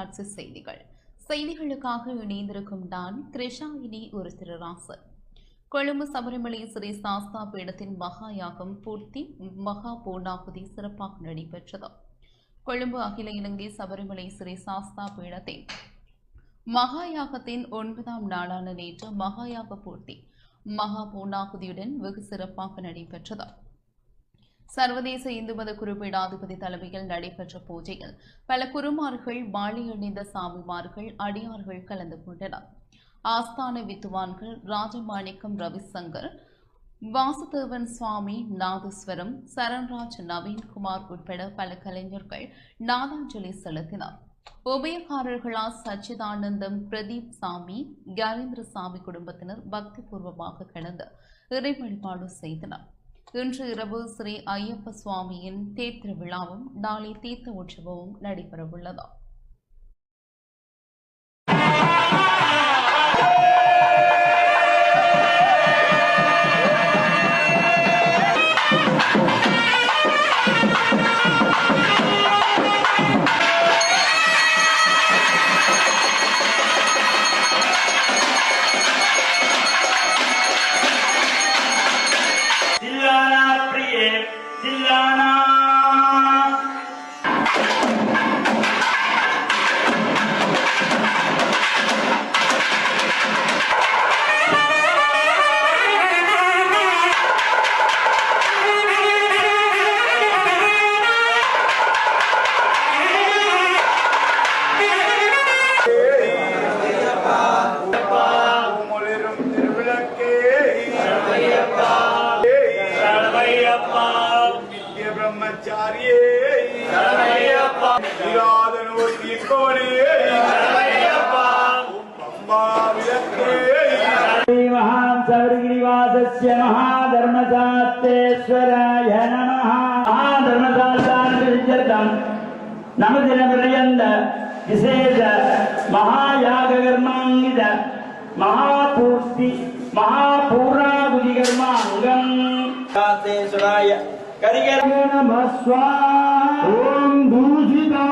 தொலைக்காட்சி செய்திகள். செய்திகளுக்காக இணைந்திருக்கும் நான் கிருஷாயினி ஒரு திருராசு. கொழும்பு சபரிமலை ஸ்ரீ சாஸ்தா பீடத்தின் மகாயாகம் பூர்த்தி மகா பூர்ணாகுதி சிறப்பாக நடைபெற்றது. கொழும்பு அகில இலங்கை சபரிமலை ஸ்ரீ சாஸ்தா பீடத்தின் மகாயாகத்தின் 9ஆம் நாளான நேற்று மகாயாக பூர்த்தி மகா பூர்ணாகுதியுடன் வெகு சிறப்பாக நடைபெற்றது. சர்வதேச இந்து மத குறிப்பீடாதிபதி தலைமையில் நடைபெற்ற பூஜையில் பல குருமார்கள், மாலை அணிந்த சாமிமார்கள், அடியார்கள் கலந்து கொண்டனர். ஆஸ்தான வித்துவான்கள் ராஜமாணிக்கம் ரவிசங்கர், வாசுதேவன் சுவாமி, நாதஸ்வரம், சரண்ராஜ், நவீன்குமார் உட்பட பல கலைஞர்கள் நாதாஞ்சலி செலுத்தினர். உபயக்காரர்களால் சச்சிதானந்தம், பிரதீப் சாமி, கரேந்திர சாமி குடும்பத்தினர் பக்திபூர்வமாக கலந்து இறை வழிபாடு செய்தனர். இன்று இரவு ஸ்ரீ ஐயப்ப சுவாமியின் தேர் திருவிழாவும் நாளை தீர்த்த உற்சவமும் நடைபெறவுள்ளது. महाधर्मशास्त्रेश्वराय नमः। महाधर्मशास्त्रानुसिद्ध्यर्थं नवदिनपर्यन्त विशेष महायागकर्माङ्गित महापूर्ति महापूर्णाहुति कर्माङ्गम् शास्त्रेश्वराय करिगे नमः स्वाहा। ओम दूषिता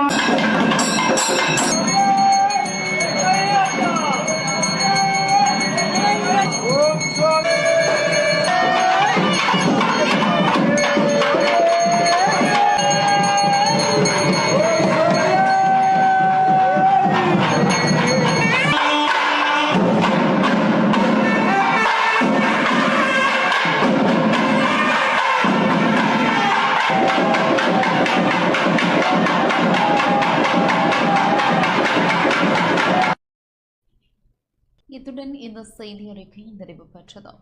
இத்துடன் இந்த செய்தி அறிக்கை நிறைவு பெற்றது.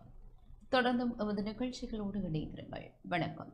தொடர்ந்தும் எமது நிகழ்ச்சிகளோடு இணைந்திருங்கள். வணக்கம்.